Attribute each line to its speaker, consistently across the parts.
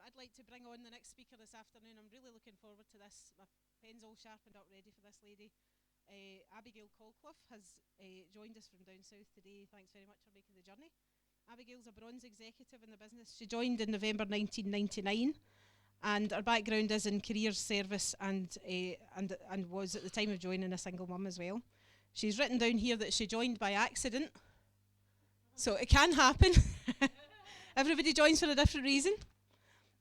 Speaker 1: I'd like to bring on the next speaker this afternoon. I'm really looking forward to this. My pen's all sharpened up ready for this lady. Abigail Colclough has joined us from down south today. Thanks very much for making the journey. Abigail's a bronze executive in the business. She joined in November 1999, and her background is in career service and was at the time of joining a single mum as well. She's written down here that she joined by accident, so it can happen. Everybody joins for a different reason.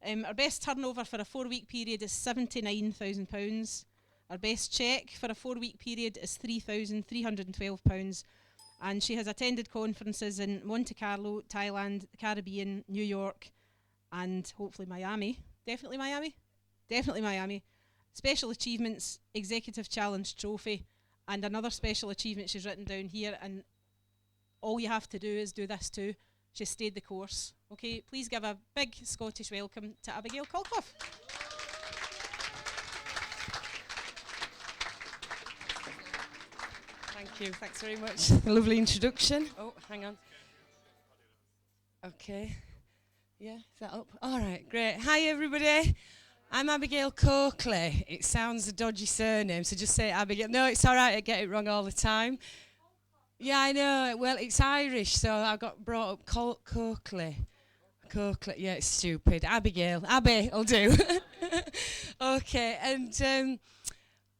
Speaker 1: Our best turnover for a 4-week period is £79,000. Our best cheque for a 4-week period is £3,312. And she has attended conferences in Monte Carlo, Thailand, the Caribbean, New York, and hopefully Miami. Definitely Miami? Definitely Miami. Special achievements, Executive Challenge Trophy, and another special achievement she's written down here, and all you have to do is do this too. She stayed the course. Okay, please give a big Scottish welcome to Abigail Colclough.
Speaker 2: Thank you, thanks very much. A lovely introduction. Oh, hang on. Okay. Yeah, is that up? All right, great. Hi, everybody. I'm Abigail Colclough. It sounds a dodgy surname, so just say Abigail. No, it's all right, I get it wrong all the time. Yeah, I know. Well, it's Irish, so I got brought up Colclough. Colclough, yeah, it's stupid. Abigail. Abby, will do. Okay, and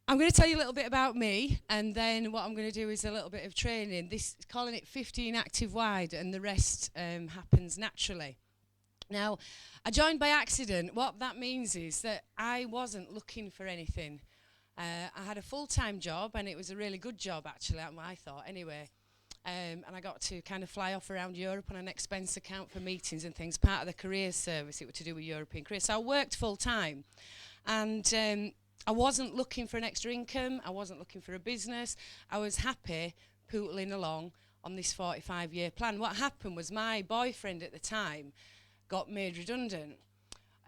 Speaker 2: I'm going to tell you a little bit about me, and then what I'm going to do is a little bit of training. This calling it 15 active wide, and the rest happens naturally. Now, I joined by accident. What that means is that I wasn't looking for anything. I had a full-time job, and it was a really good job, actually, I thought, anyway. And I got to kind of fly off around Europe on an expense account for meetings and things, part of the career service. It was to do with European careers. So I worked full-time, and I wasn't looking for an extra income. I wasn't looking for a business. I was happy pootling along on this 45-year plan. What happened was my boyfriend at the time got made redundant.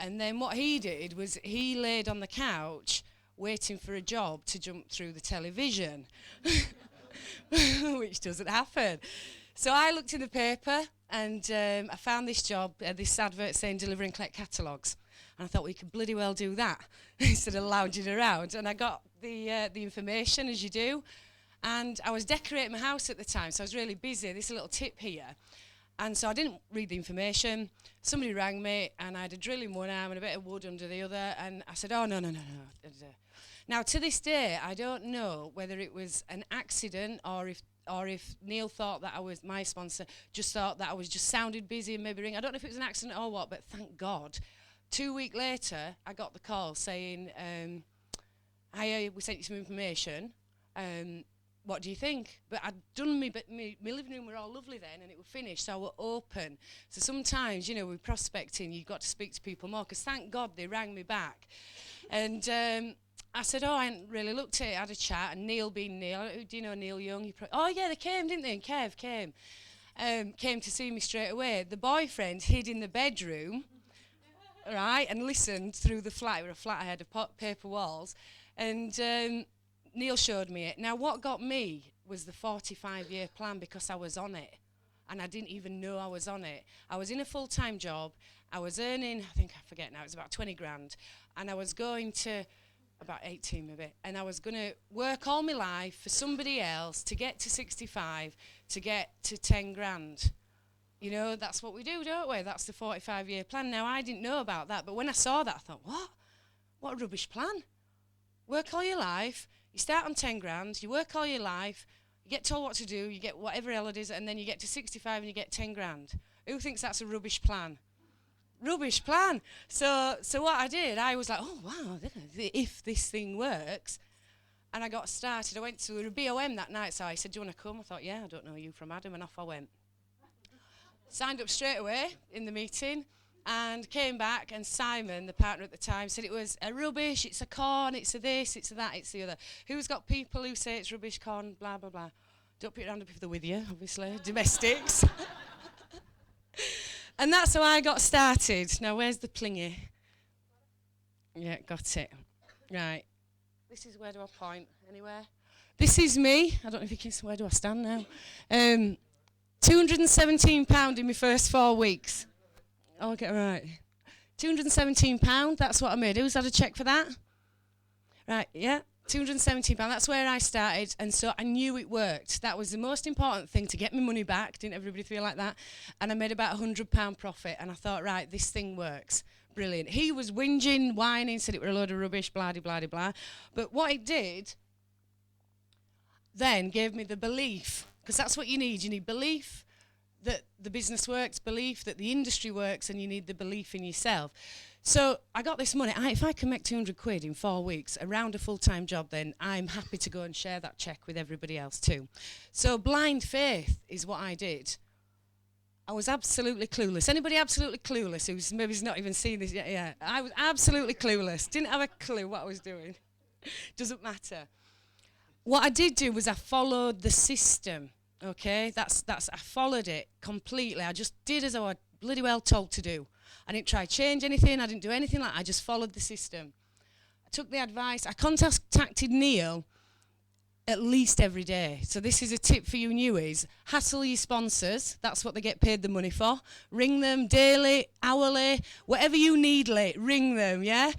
Speaker 2: And then what he did was he laid on the couch waiting for a job to jump through the television, which doesn't happen. So I looked in the paper and I found this job, this advert saying deliver and collect catalogues. And I thought, well, you could bloody well do that instead of lounging around. And I got the information, as you do. And I was decorating my house at the time, so I was really busy. This is a little tip here. And so I didn't read the information. Somebody rang me, and I had a drill in one arm and a bit of wood under the other. And I said, oh, no. Now, to this day, I don't know whether it was an accident or if Neil thought that I was, my sponsor, just thought that I was just sounded busy and maybe ring. I don't know if it was an accident or what, but thank God. 2 weeks later, I got the call saying, hi, we sent you some information. What do you think? But I'd done my living room were all lovely then, and it was finished, so I were open. So sometimes, you know, with prospecting, you've got to speak to people more, because thank God they rang me back. And I said, oh, I hadn't really looked at it. I had a chat, and Neil being Neil, do you know Neil Young? Oh, yeah, they came, didn't they? And Kev came. Came to see me straight away. The boyfriend hid in the bedroom, right, and listened through the flat. It was a flat, I had paper walls. And Neil showed me it. Now, what got me was the 45-year plan, because I was on it. And I didn't even know I was on it. I was in a full-time job. I was earning, I forget now, it was about 20 grand. And I was going to, about 18 maybe, and I was going to work all my life for somebody else to get to 65, to get to 10 grand. You know, that's what we do, don't we? That's the 45-year plan. Now, I didn't know about that, but when I saw that, I thought, what? What a rubbish plan. Work all your life, you start on 10 grand, you work all your life, you get told what to do, you get whatever hell it is, and then you get to 65 and you get 10 grand. Who thinks that's a rubbish plan? Rubbish plan. So what I did, I was like, oh, wow, if this thing works. And I got started. I went to a BOM that night, so I said, do you want to come? I thought, yeah, I don't know you from Adam, and off I went. Signed up straight away in the meeting, and came back, and Simon, the partner at the time, said it was a rubbish, it's a con, it's a this, it's a that, it's the other. Who's got people who say it's rubbish, con, blah, blah, blah. Don't put your hand up if they're with you, obviously, domestics. And that's how I got started. Now, where's the plingy? Yeah, got it. Right. This is where do I point? Anywhere? This is me. I don't know if you can see, where do I stand now? £217 in my first 4 weeks. I'll get it right. £217, that's what I made. Who's had a cheque for that? Right, yeah, £217, that's where I started, and so I knew it worked. That was the most important thing, to get my money back. Didn't everybody feel like that? And I made about £100 profit, and I thought, right, this thing works. Brilliant. He was whinging, whining, said it were a load of rubbish, blah, blah, blah, blah. But what it did then gave me the belief, because that's what you need. You need belief that the business works, belief that the industry works, and you need the belief in yourself. So I got this money. If I can make 200 quid in 4 weeks around a full-time job, then I'm happy to go and share that cheque with everybody else too. So blind faith is what I did. I was absolutely clueless. Anybody absolutely clueless who's maybe not even seen this yet? Yeah, I was absolutely clueless. Didn't have a clue what I was doing. Doesn't matter. What I did do was I followed the system. Okay, that's I followed it completely. I just did as I was bloody well told to do. I didn't try to change anything. I didn't do anything like that. I just followed the system. I took the advice. I contacted Neil at least every day. So this is a tip for you newies. Hassle your sponsors. That's what they get paid the money for. Ring them daily, hourly, whatever you need, ring them, yeah?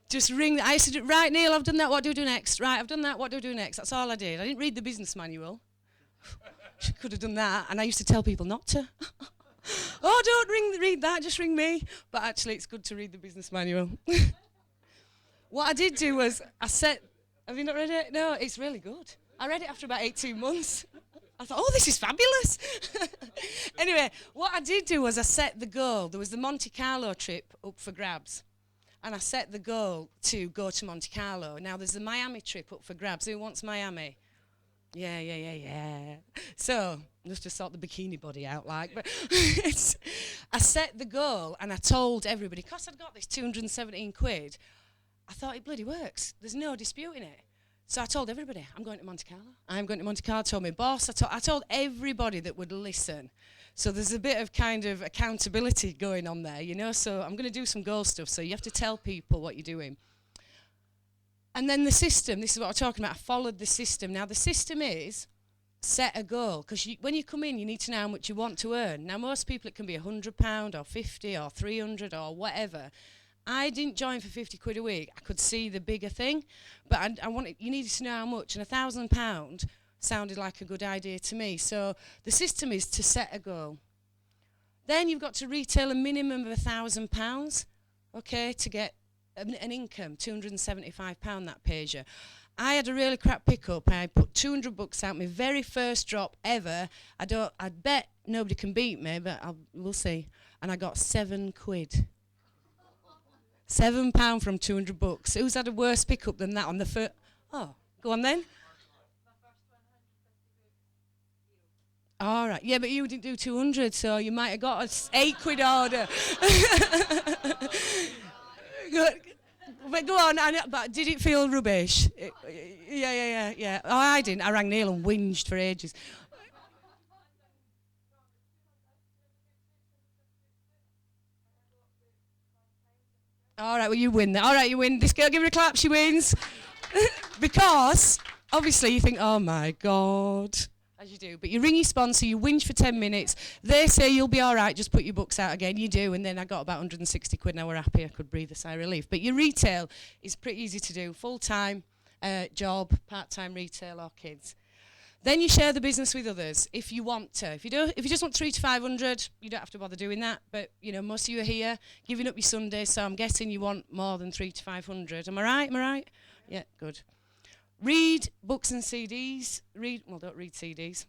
Speaker 2: Just ring them. I used to do, right, Neil, I've done that. What do I do next? Right, I've done that. What do I do next? That's all I did. I didn't read the business manual. Could have done that. And I used to tell people not to. Oh, don't read that, just ring me. But actually, it's good to read the business manual. What I did do was, have you not read it? No, it's really good. I read it after about 18 months. I thought, oh, this is fabulous. Anyway, what I did do was I set the goal. There was the Monte Carlo trip up for grabs. And I set the goal to go to Monte Carlo. Now, there's the Miami trip up for grabs. Who wants Miami? Yeah. So, just to sort the bikini body out, like. But I set the goal and I told everybody, because I'd got this 217 quid, I thought it bloody works. There's no disputing it. So I told everybody, I'm going to Monte Carlo. I'm going to Monte Carlo. I told my boss. I told everybody that would listen. So there's a bit of kind of accountability going on there, you know. So I'm going to do some goal stuff. So you have to tell people what you're doing. And then the system, this is what I'm talking about, I followed the system. Now the system is set a goal, because when you come in, you need to know how much you want to earn. Now most people, it can be £100 or 50 or 300 or whatever. I didn't join for 50 quid a week. I could see the bigger thing, but you needed to know how much, and £1,000 sounded like a good idea to me. So the system is to set a goal. Then you've got to retail a minimum of £1,000, okay, to get an income, £275 that pays you. I had a really crap pickup. I put 200 books out, my very first drop ever. I bet nobody can beat me, but we'll see. And I got £7. £7 from 200 books. Who's had a worse pickup than that on the first? Oh, go on then. All right. Yeah, but you didn't do 200, so you might have got an £8 order. But go on, but did it feel rubbish? Yeah. Oh, I didn't. I rang Neil and whinged for ages. All right, well, you win that. All right, you win. This girl, give her a clap, she wins. Because, obviously, you think, oh, my God. As you do. But you ring your sponsor, you whinge for 10 minutes. They say you'll be all right, just put your books out again. You do, and then I got about 160 quid, and I were happy. I could breathe a sigh of relief. But your retail is pretty easy to do. Full-time job, part-time retail, or kids. Then you share the business with others if you want to. If you just want 300 to 500, you don't have to bother doing that. But you know, most of you are here giving up your Sundays, so I'm guessing you want more than 300 to 500. Am I right? Yeah, good. Read books and CDs. Don't read CDs.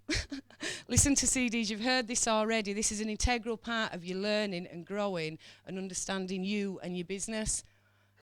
Speaker 2: Listen to CDs. You've heard this already. This is an integral part of your learning and growing and understanding you and your business.